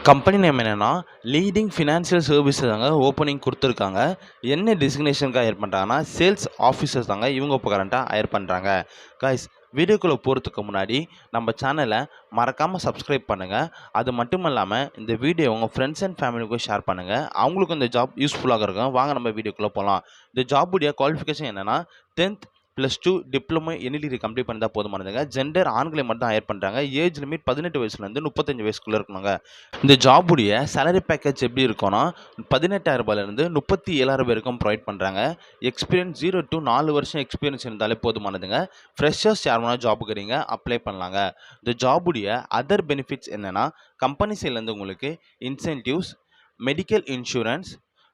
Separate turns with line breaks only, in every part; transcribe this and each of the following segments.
Company name என்னன்னா, leading financial services தாங்க opening குடுத்துருக்காங்க. என்ன டெசிக்னேஷனுக்காக ஹையர் பண்றாங்கன்னா, சேல்ஸ் ஆஃபீசர்ஸ் தாங்க இவங்க இப்போ கரண்ட்டா ஹையர் பண்றாங்க. காய்ஸ் வீடியோக்குள்ள போறதுக்கு முன்னாடி நம்ம சேனல மறக்காம சப்ஸ்கிரைப் பண்ணுங்க. அது மட்டும் இல்லாம இந்த வீடியோ உங்க ஃப்ரெண்ட்ஸ் அண்ட் ஃபேமிலிக்கும் ஷேர் பண்ணுங்க. அவங்களுக்கும் இந்த ஜாப் யூஸ்ஃபுல்லாக இருக்கும். வாங்க நம்ம வீடியோக்குள்ள போலாம். இந்த ஜாப் உடைய குவாலிஃபிகேஷன் என்னன்னா, 10th +2 diploma any degree complete பண்ணிட்டா போதுமானதுங்க. ஜெண்டர் ஆண்களை மட்டும் தான் ஹையர் பண்றாங்க. ஏஜ் லிமிட் 18 வயசுலேருந்து 35 வயசுக்குள்ள இருக்கணுங்க. இந்த ஜாபுடைய சேலரி பேக்கேஜ் எப்படி இருக்கும்னா, ரூ. 18,000 37,000 வரைக்கும் ப்ரொவைட் பண்ணுறாங்க. எக்ஸ்பீரியன்ஸ் 0 to 4 வருஷம் எக்ஸ்பீரியன்ஸ் இருந்தாலே போதுமானதுங்க. ஃப்ரெஷர்ஸ் யார் வேணாலும் ஜாபுக்கு வரீங்க அப்ளை பண்ணலாங்க. இந்த ஜாபுடைய அதர் பெனிஃபிட்ஸ் என்னென்னா, கம்பெனி சைட்லேருந்து உங்களுக்கு இன்சென்டிவ்ஸ், மெடிக்கல் இன்சூரன்ஸ்,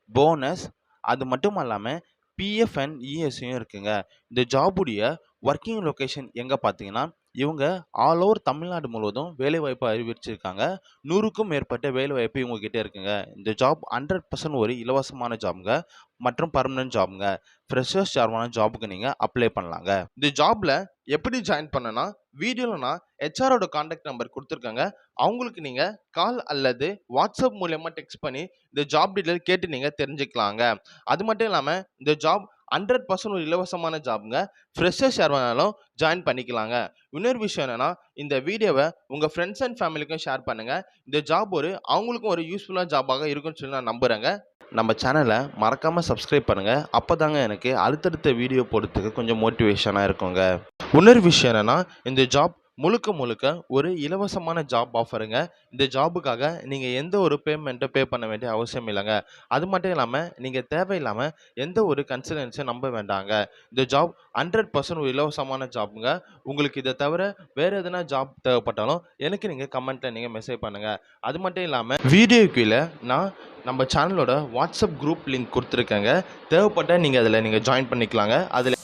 போனஸ், அது மட்டும் இல்லாமல் பிஎஃப் அண்ட் இஎஸ்ஐயும் இருக்குங்க. இந்த ஜாபுடைய ஒர்க்கிங் லொக்கேஷன் எங்கே பார்த்தீங்கன்னா, இவங்க ஆல் ஓவர் தமிழ்நாடு முழுவதும் வேலைவாய்ப்பு அறிவிச்சிருக்காங்க. 100க்கும் மேற்பட்ட வேலைவாய்ப்பு இவங்க கிட்ட இருக்குங்க. இந்த ஜாப் 100% ஒரு இலவசமான ஜாப்ங்க மற்றும் பர்மனன்ட் ஜாப்ங்க. ஃப்ரெஷர்ஸ் யார் ஜாபுக்கு நீங்கள் அப்ளை பண்ணலாங்க. இந்த ஜாப்ல எப்படி ஜாயின் பண்ணனா, வீடியோவில் நான் ஹெச்ஆரோட கான்டாக்ட் நம்பர் கொடுத்துருக்காங்க. அவங்களுக்கு நீங்கள் கால் அல்லது வாட்ஸ்அப் மூலயமா டெக்ஸ்ட் பண்ணி இந்த ஜாப் டீட்டெயில் கேட்டு நீங்கள் தெரிஞ்சுக்கலாங்க. அது மட்டும் இல்லாமல் இந்த ஜாப் 100% ஒரு இலவசமான ஜாப்ங்க. ஃப்ரெஷர்ஸ் யார் வேணாலும் ஜாயின் பண்ணிக்கலாங்க. இன்னொரு விஷயம் என்னன்னா, இந்த வீடியோவை உங்கள் ஃப்ரெண்ட்ஸ் அண்ட் ஃபேமிலிக்கும் ஷேர் பண்ணுங்கள். இந்த ஜாப் அவங்களுக்கும் ஒரு யூஸ்ஃபுல்லான ஜாபாக இருக்குன்னு சொல்லி நான் நம்புகிறேங்க. நம்ம சேனலை மறக்காமல் சப்ஸ்கிரைப் பண்ணுங்கள். அப்போ தாங்க எனக்கு அடுத்தடுத்த வீடியோ போடுறதுக்கு கொஞ்சம் மோட்டிவேஷனாக இருக்குங்க. இன்னொரு விஷயம் என்னென்னா, இந்த ஜாப் முழுக்க முழுக்க ஒரு இலவசமான ஜாப் ஆஃபருங்க. இந்த ஜாபுக்காக நீங்கள் எந்த ஒரு பேமெண்ட்டை பே பண்ண வேண்டிய அவசியம் இல்லைங்க. அது மட்டும் இல்லாமல் நீங்கள் தேவையில்லாமல் எந்த ஒரு கன்சல்டன்ஸையும் நம்ப வேண்டாங்க. இந்த ஜாப் 100% ஒரு இலவசமான ஜாப்புங்க. உங்களுக்கு இதை தவிர வேறு எதனா ஜாப் தேவைப்பட்டாலும் எனக்கு நீங்கள் கமெண்ட்டில் நீங்கள் மெசேஜ் பண்ணுங்கள். அது மட்டும் இல்லாமல் வீடியோ கீழே நான் நம்ம சேனலோட வாட்ஸ்அப் குரூப் லிங்க் கொடுத்துருக்கேங்க. தேவைப்பட்டால் நீங்கள் அதில் ஜாயின் பண்ணிக்கலாங்க. அதில்